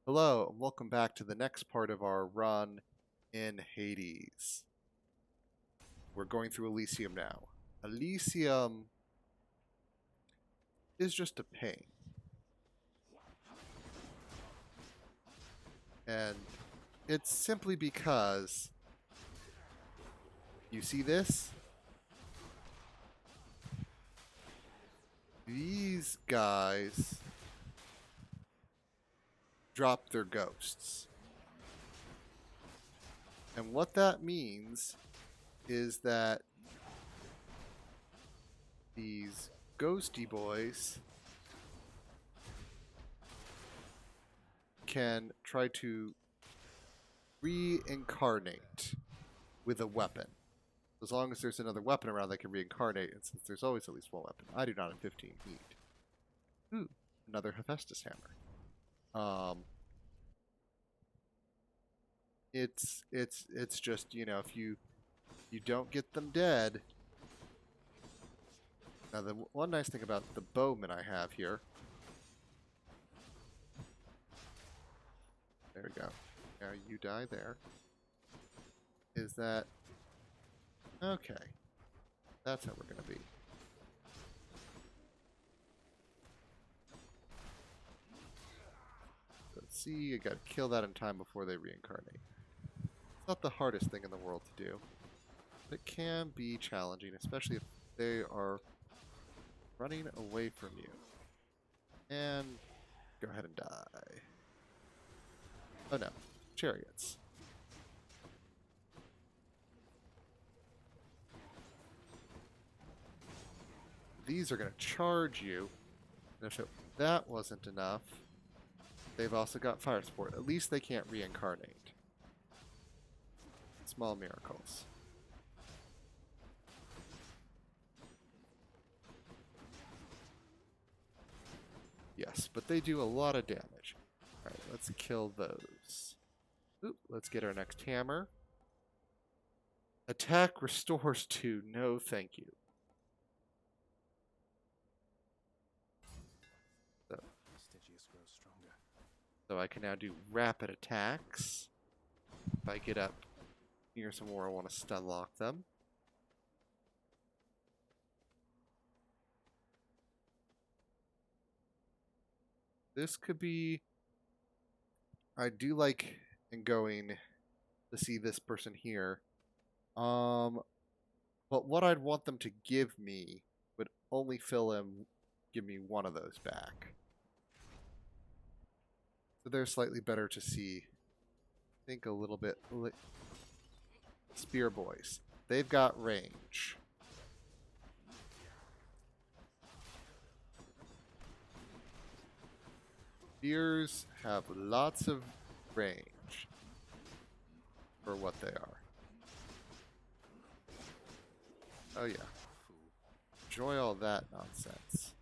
Hello, and welcome back to the next part of our run in Hades. We're going through Elysium now. Elysium is just a pain. And it's simply because you see this? These guys drop their ghosts. And what that means is that these ghosty boys can try to reincarnate with a weapon. As long as there's another weapon around that can reincarnate, and since there's always at least one weapon, I do not have 15 heat. Ooh, another Hephaestus hammer. It's just, if you don't get them dead. Now the one nice thing about the bowman I have here. There we go. Now you die there. Is that okay? That's how we're gonna be. Let's see, I gotta kill that in time before they reincarnate. It's not the hardest thing in the world to do. But it can be challenging, especially if they are running away from you. And go ahead and die. Oh no, chariots. These are going to charge you. And if that wasn't enough, they've also got fire support. At least they can't reincarnate. Small miracles. Yes, but they do a lot of damage. Alright, let's kill those. Oop, let's get our next hammer. Attack restores 2. No, thank you. So I can now do rapid attacks. If I get up near somewhere I want to stun lock them. This could be... I do like in going to see this person here. But what I'd want them to give me would only give me one of those back. So they're slightly better to see. Think a little bit. Spear boys. They've got range. Spears have lots of range for what they are. Oh yeah. Enjoy all that nonsense.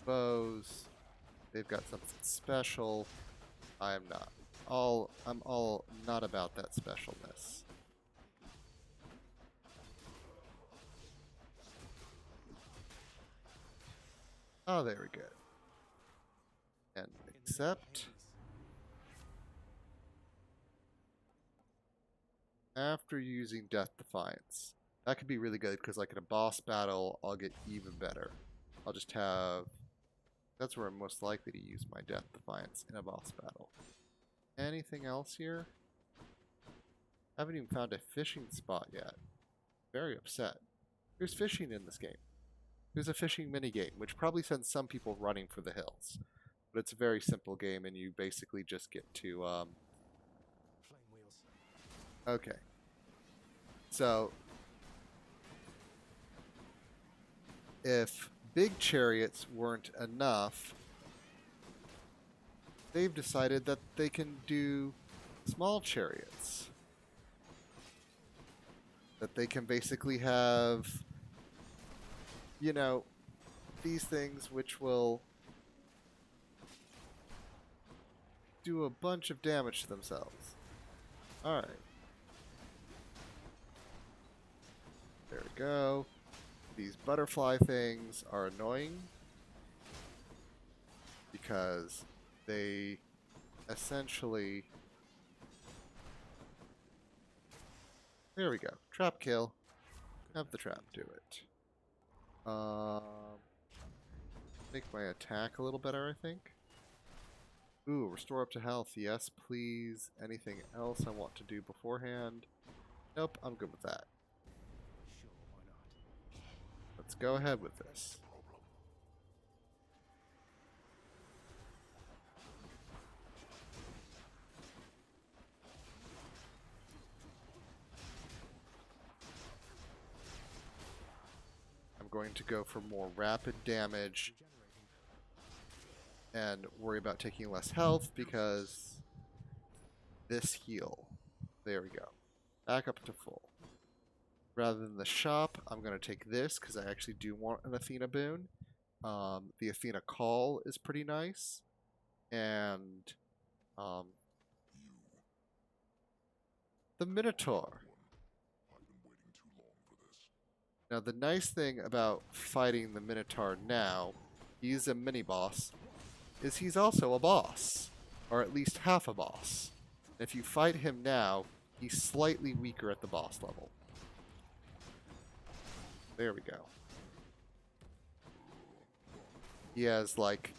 Bows. They've got something special. I am not. I'm all not about that specialness. Oh, there we go. And accept. After using Death Defiance. That could be really good because like in a boss battle, I'll get even better. I'll just have... That's where I'm most likely to use my Death Defiance in a boss battle. Anything else here? Haven't even found a fishing spot yet. Very upset. There's fishing in this game. There's a fishing minigame, which probably sends some people running for the hills. But it's a very simple game, and you basically just get to... Okay. So, if big chariots weren't enough, they've decided that they can do small chariots. That they can basically have, these things which will do a bunch of damage to themselves. Alright. There we go. These butterfly things are annoying. because they essentially... There we go. Trap kill. Have the trap do it. Make my attack a little better, I think. Ooh, restore up to health. Yes, please. Anything else I want to do beforehand? Nope, I'm good with that. Let's go ahead with this. I'm going to go for more rapid damage and worry about taking less health because this heal. There we go. Back up to full. Rather than the shop, I'm going to take this because I actually do want an Athena boon. The Athena call is pretty nice. And the Minotaur. Now the nice thing about fighting the Minotaur now, he's a mini-boss, is he's also a boss. Or at least half a boss. And if you fight him now, he's slightly weaker at the boss level. There we go. He has, like,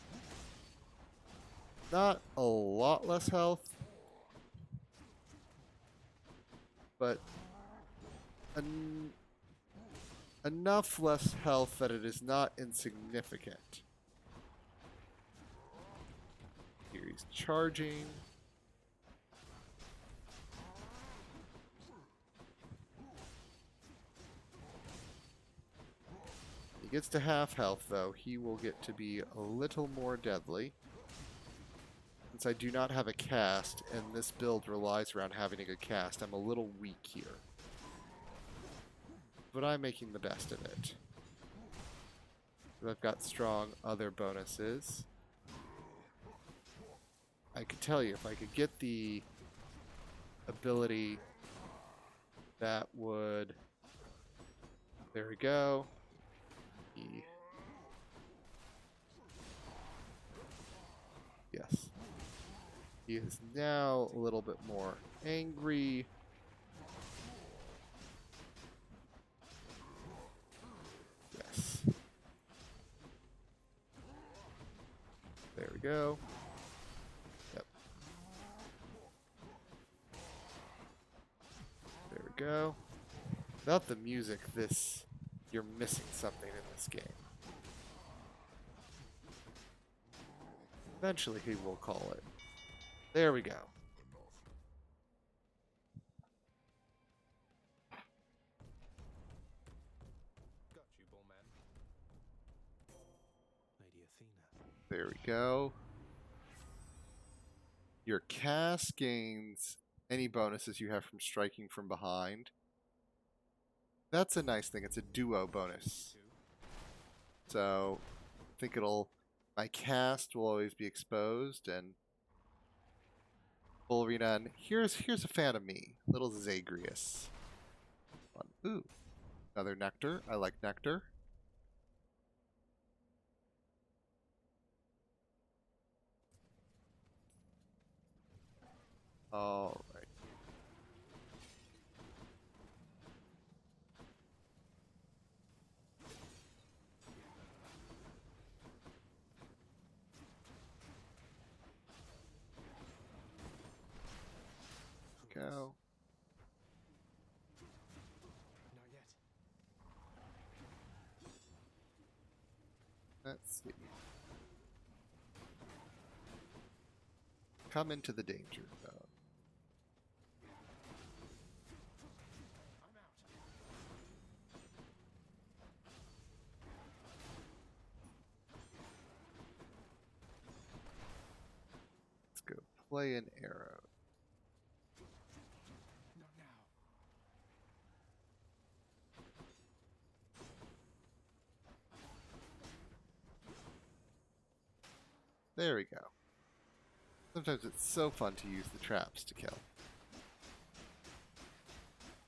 not a lot less health, but enough less health that it is not insignificant. Here he's charging. He gets to half health, though. He will get to be a little more deadly. Since I do not have a cast, and this build relies around having a good cast, I'm a little weak here. But I'm making the best of it. I've got strong other bonuses. I could tell you, if I could get the ability that would... There we go. Yes. He is now a little bit more angry. Yes. There we go. Yep. There we go. Without the music, you're missing something in this game. Eventually he will call it. There we go. Got you, Bullman. Lady Athena. There we go. Your cast gains any bonuses you have from striking from behind. That's a nice thing. It's a duo bonus. So I think my cast will always be exposed and full arena. And here's a fan of me, little Zagreus. Ooh, another nectar. I like nectar. All right. Go. Not yet. Let's see. Come into the danger zone. I'm out. Let's go play an arrow. Not now. There we go. Sometimes it's so fun to use the traps to kill.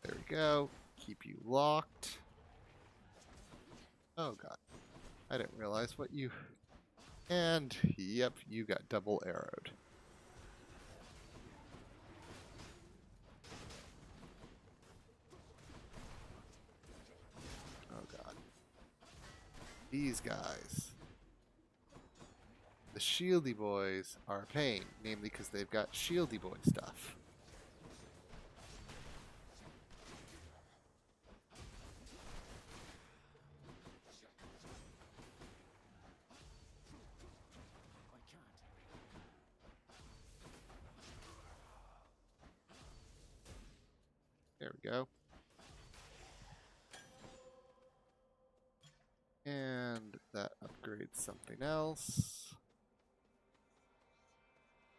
There we go. Keep you locked. Oh god. I didn't realize what you And, yep, you got double arrowed. Oh god. These guys. The shieldy boys are a pain, namely because they've got shieldy boy stuff. I can't. There we go. And that upgrades something else.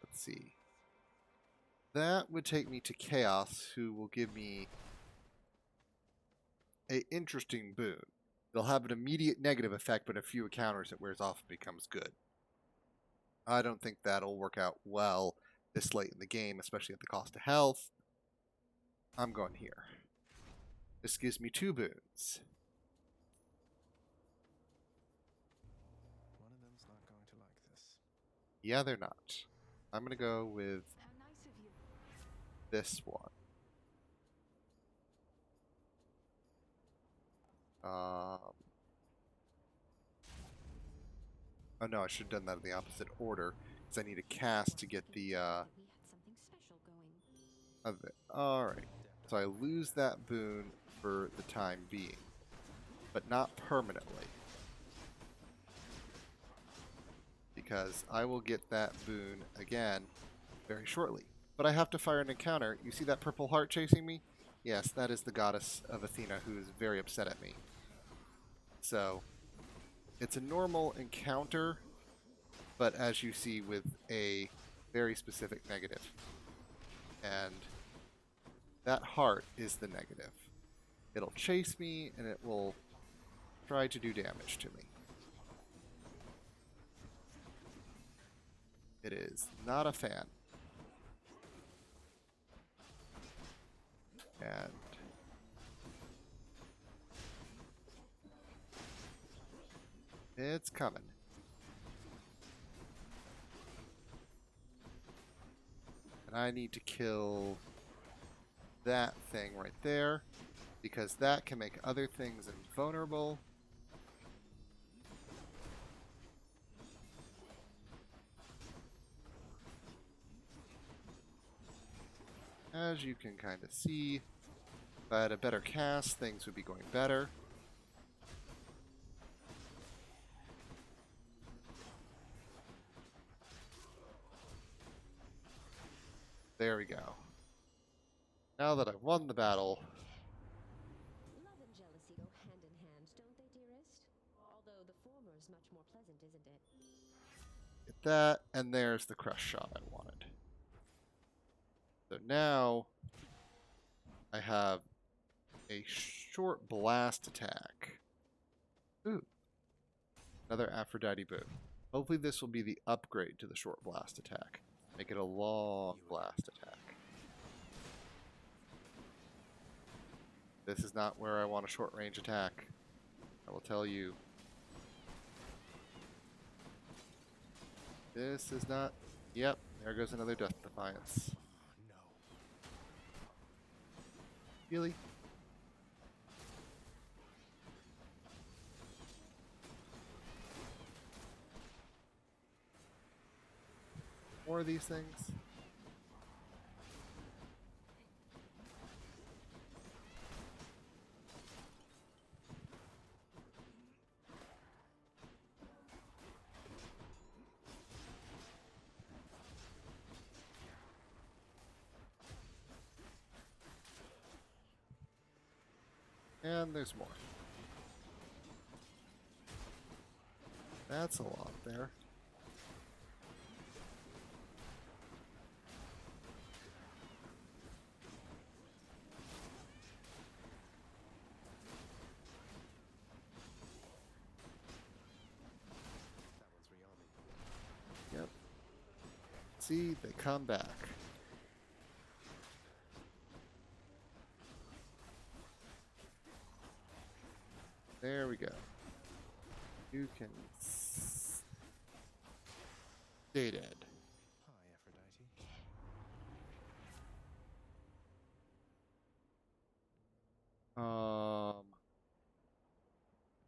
Let's see. That would take me to Chaos, who will give me a interesting boon. They'll have an immediate negative effect, but a few encounters it wears off and becomes good. I don't think that'll work out well this late in the game, especially at the cost of health. I'm going here. This gives me 2 boons. One of them's not going to like this. Yeah, they're not. I'm going to go with How nice of you. this one. Oh no, I should have done that in the opposite order, because I need a cast to get the, We had something special going. Alright. So I lose that boon for the time being, but not permanently. Because I will get that boon again very shortly. But I have to fire an encounter. You see that purple heart chasing me? Yes, that is the goddess of Athena, who is very upset at me. So, it's a normal encounter, but as you see, with a very specific negative. And that heart is the negative. It'll chase me, and it will try to do damage to me. It is not a fan. And it's coming. And I need to kill that thing right there, because that can make other things invulnerable. As you can kind of see, if I had a better cast, things would be going better. There we go. Now that I've won the battle, Love and jealousy go hand in hand, don't they, dearest? Although the former is much more pleasant, isn't it? get that, and there's the crush shot I wanted. So now I have a short blast attack. Ooh. Another Aphrodite boon. Hopefully this will be the upgrade to the short blast attack. Make it a long blast attack. This is not where I want a short range attack. I will tell you. This is not... Yep, there goes another Death Defiance. No. Really? More of these things? And there's more. That's a lot there. That one's rearming. Yep. See, they come back. There we go. You can Stay dead. Hi, Aphrodite.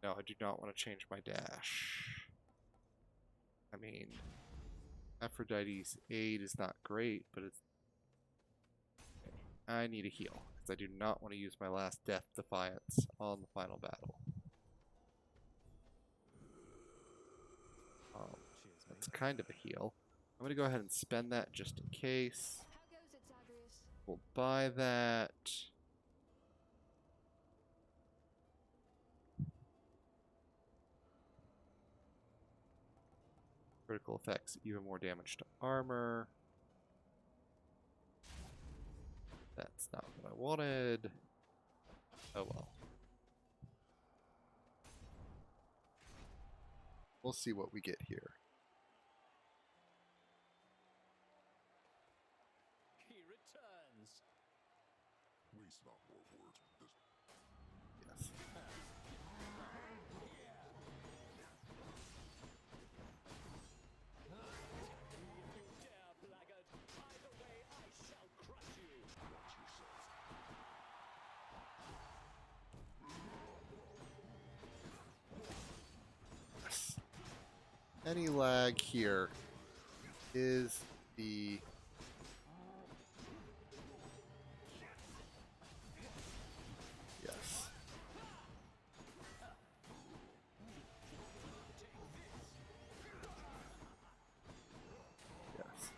No, I do not want to change my dash. I mean, Aphrodite's aid is not great, but it's... Okay. I need a heal, because I do not want to use my last Death Defiance on the final battle. Cheers, That's mate. kind of a heal. I'm going to go ahead and spend that just in case. How goes it, Zagreus? We'll buy that. Critical effects, even more damage to armor. That's not what I wanted. Oh well. We'll see what we get here. He returns. Waste not more words with this. Yes. You dare, blackguard! Either way, I shall crush you. Watch yourself. Yes. Any lag here is the yes. Yes.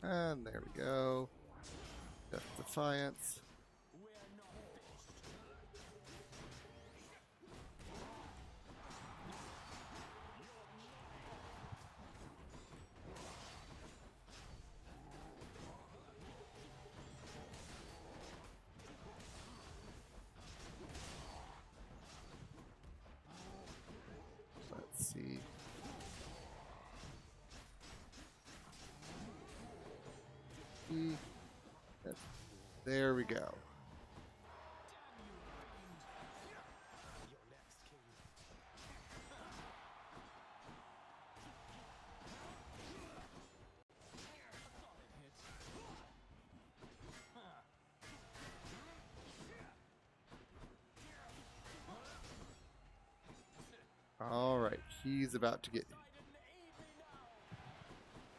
And there we go. Death Defiance. Let's see. There we go. You're next, king. All right, he's about to get.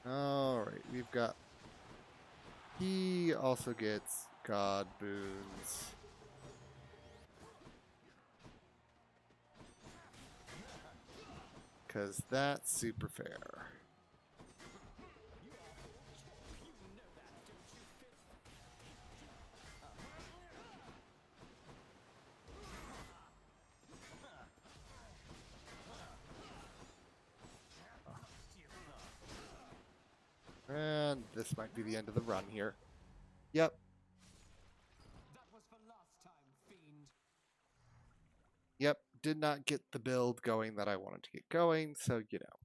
All right, we've got. He also gets God boons. Because that's super fair. And this might be the end of the run here. Yep. That was for last time, fiend. Yep. Did not get the build going that I wanted to get going, so you know.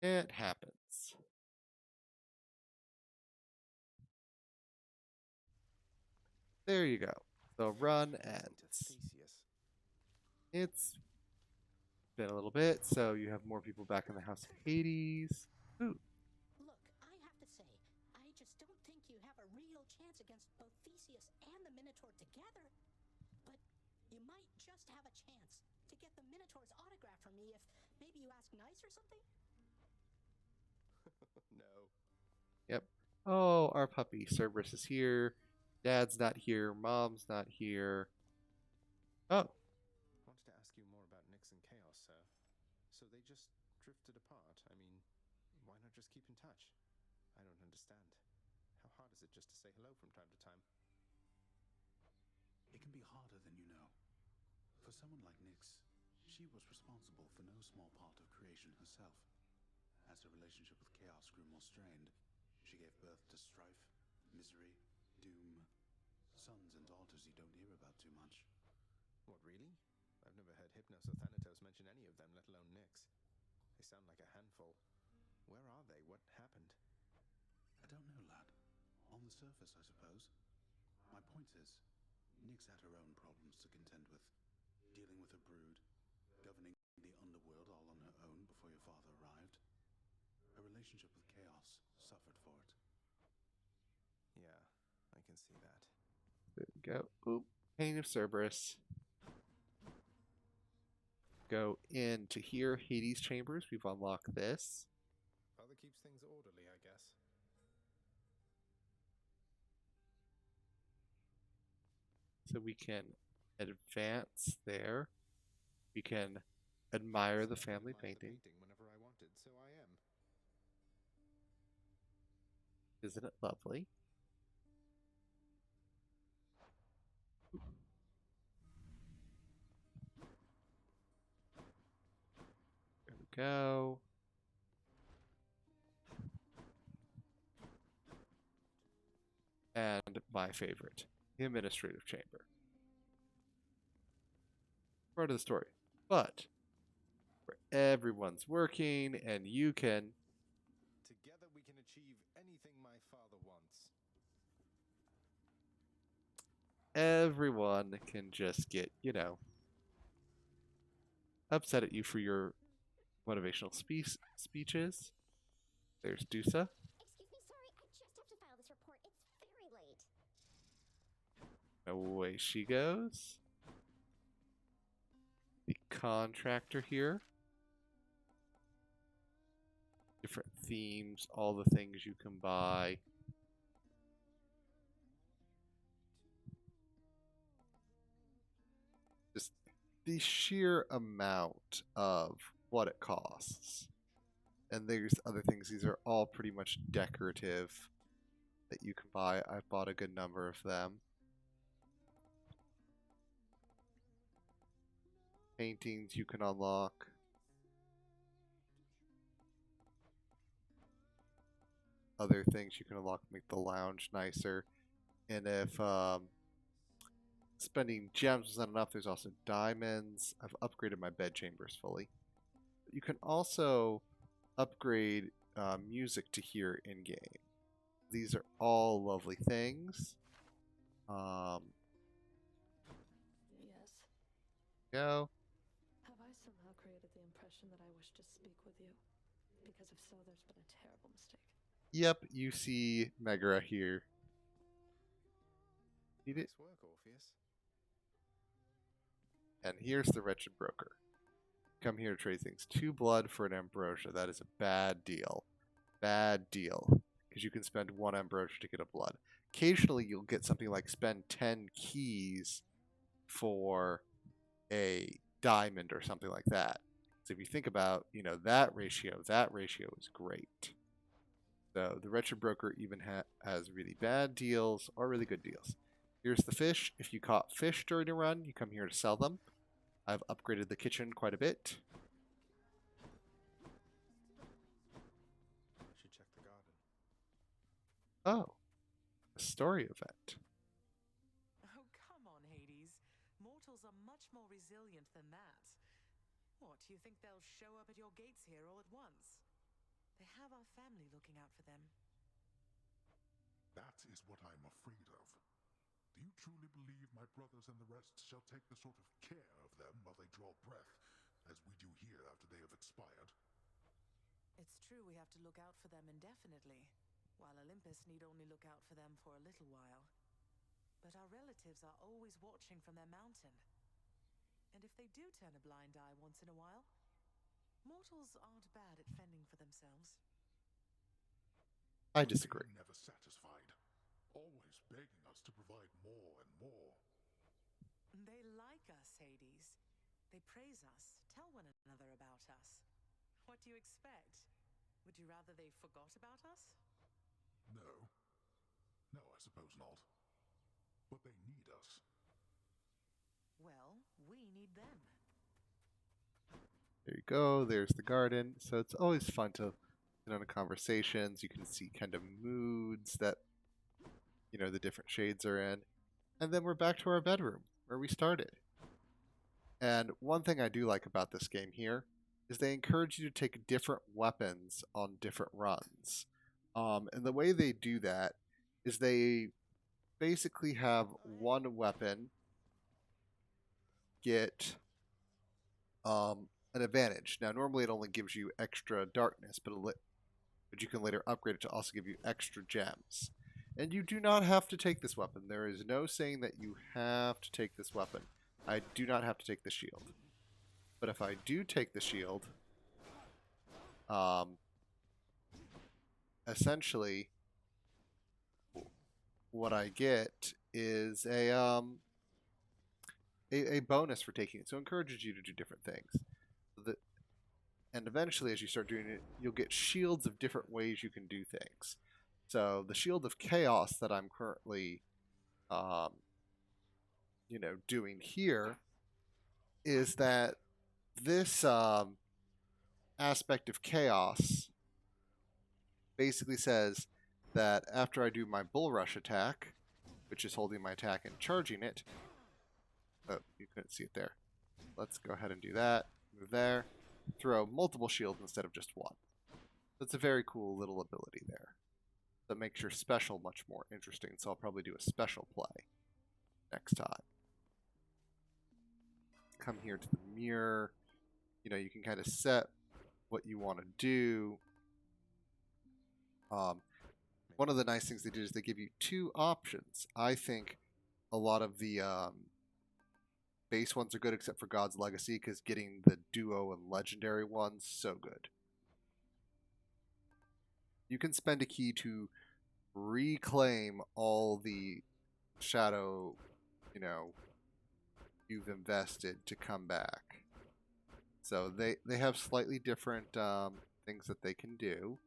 It happens. There you go. The run Listen to ends. Theseus. It's been a little bit, so you have more people back in the House of Hades. Ooh. Look, I have to say, I just don't think you have a real chance against both Theseus and the Minotaur together. But you might just have a chance to get the Minotaur's autograph from me if maybe you ask nice or something. No. Yep. Oh, our puppy Cerberus is here. Dad's not here. Mom's not here. Oh, Wanted to ask you more about Nyx and Chaos, sir. So they just drifted apart. I mean, why not just keep in touch? I don't understand. How hard is it just to say hello from time to time? It can be harder than you know. For someone like Nyx, she was responsible for no small part of creation herself. As her relationship with Chaos grew more strained, she gave birth to strife, misery, doom, sons and daughters you don't hear about too much. What, really? I've never heard Hypnos or Thanatos mention any of them, let alone Nyx. They sound like a handful. Where are they? What happened? I don't know, lad. On the surface, I suppose. My point is, Nyx had her own problems to contend with. Dealing with her brood, governing the underworld all on her own before your father arrived. Her relationship with Chaos suffered for it. Yeah, I can see that. there we go. Oop. Pain of Cerberus. Go into here. Hades chambers. We've unlocked this. Father keeps things orderly, I guess. So we can advance there. We can admire the Said I could family admire the painting. whenever I wanted, so I am. Isn't it lovely? There we go. And my favorite, the administrative chamber. Part of the story. But where everyone's working and you can Together we can achieve anything my father wants. everyone can just get, upset at you for your motivational speeches. There's Dusa. Excuse me, sorry, I just have to file this report. It's very late. Away she goes. The contractor here. Different themes, all the things you can buy. Just the sheer amount of what it costs. And there's other things. These are all pretty much decorative that you can buy. I've bought a good number of them. Paintings you can unlock. Other things you can unlock make the lounge nicer. And if spending gems is not enough, there's also diamonds. I've upgraded my bed chambers fully. You can also upgrade music to hear in game. These are all lovely things. Yes. Go. Have I somehow created the impression that I wish to speak with you? Because if so, there's been a terrible mistake. Yep, you see Megara here. Need it? Nice work, Orpheus. And here's the wretched broker. Come here to trade things. 2 blood for an ambrosia. That is a bad deal. Bad deal. Because you can spend 1 ambrosia to get a blood. Occasionally you'll get something like spend 10 keys for a diamond or something like that. So if you think about, that ratio is great. So the wretched broker even has really bad deals or really good deals. Here's the fish. If you caught fish during a run, you come here to sell them. I've upgraded the kitchen quite a bit. Should check the garden. Oh, a story event. Oh, come on, Hades. Mortals are much more resilient than that. What, do you think they'll show up at your gates here all at once? They have our family looking out for them. That is what I'm afraid of. Do you truly believe my brothers and the rest shall take the sort of care of them while they draw breath, as we do here after they have expired? It's true we have to look out for them indefinitely, while Olympus need only look out for them for a little while. But our relatives are always watching from their mountain. And if they do turn a blind eye once in a while, mortals aren't bad at fending for themselves. I disagree. They are never satisfied, always begging us to provide more and more. They like us, Hades. They praise us, tell one another about us. What do you expect? Would you rather they forgot about us? No. No, I suppose not. But they need us. Well, we need them. There you go. There's the garden. So it's always fun to sit on conversations. You can see kind of moods that, the different shades are in. And then we're back to our bedroom where we started. And one thing I do like about this game here is they encourage you to take different weapons on different runs. And the way they do that is they basically have one weapon get an advantage. Now, normally it only gives you extra darkness, but you can later upgrade it to also give you extra gems. And you do not have to take this weapon. There is no saying that you have to take this weapon. I do not have to take the shield. But if I do take the shield, essentially what I get is a bonus for taking it. So it encourages you to do different things. And eventually, as you start doing it, you'll get shields of different ways you can do things. So the shield of chaos that I'm currently, doing here is that this aspect of chaos basically says that after I do my bull rush attack, which is holding my attack and charging it, oh, you couldn't see it there. Let's go ahead and do that. Move there. Throw multiple shields instead of just one. That's a very cool little ability there. That makes your special much more interesting, so I'll probably do a special play next time. Come here to the mirror. You can kind of set what you want to do. One of the nice things they did is they give you two options. I think a lot of the base ones are good except for God's Legacy, because getting the duo and legendary ones, so good. You can spend a key to reclaim all the shadow, you've invested to come back. So they have slightly different things that they can do.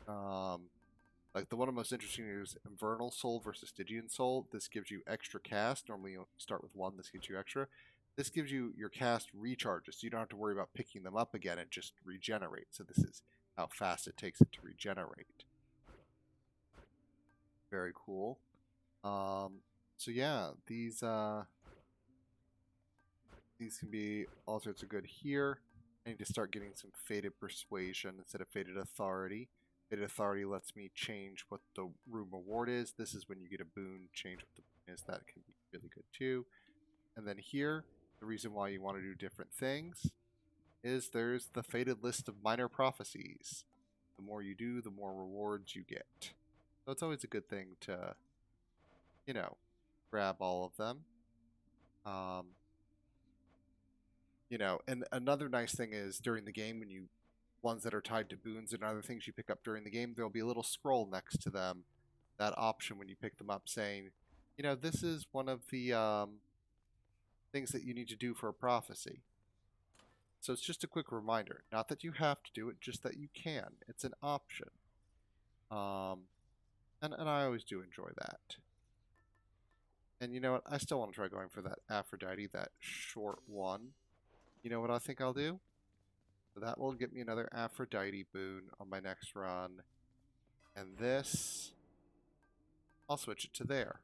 Like the one I'm most interested in is Infernal Soul versus Stygian Soul. This gives you extra cast. Normally you start with one. This gives you extra. This gives you your cast recharges, so you don't have to worry about picking them up again. It just regenerates. So this is how fast it takes it to regenerate. Very cool. So yeah, these can be all sorts of good here. I need to start getting some Fated Persuasion instead of Fated Authority. Fated Authority lets me change what the room reward is. This is when you get a boon, change what the boon is. That can be really good too. And then here, the reason why you want to do different things is there's the Fated List of Minor Prophecies. The more you do, the more rewards you get. So it's always a good thing to, grab all of them. And another nice thing is during the game when you ones that are tied to boons and other things you pick up during the game, there'll be a little scroll next to them, that option when you pick them up saying, this is one of the things that you need to do for a prophecy. So it's just a quick reminder. Not that you have to do it, just that you can. It's an option. And I always do enjoy that. And you know what? I still want to try going for that Aphrodite, that short one. You know what I think I'll do? So that will get me another Aphrodite boon on my next run. And this, I'll switch it to there.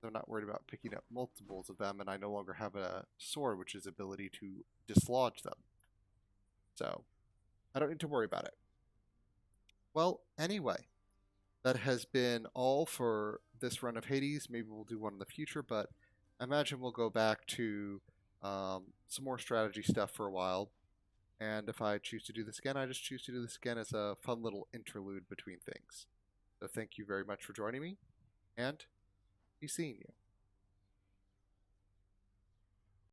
So I'm not worried about picking up multiples of them, and I no longer have a sword, which is ability to dislodge them. So I don't need to worry about it. Well, anyway, that has been all for this run of Hades. Maybe we'll do one in the future, but I imagine we'll go back to some more strategy stuff for a while. And if I choose to do this again, I just choose to do this again as a fun little interlude between things. So thank you very much for joining me, and be seeing you.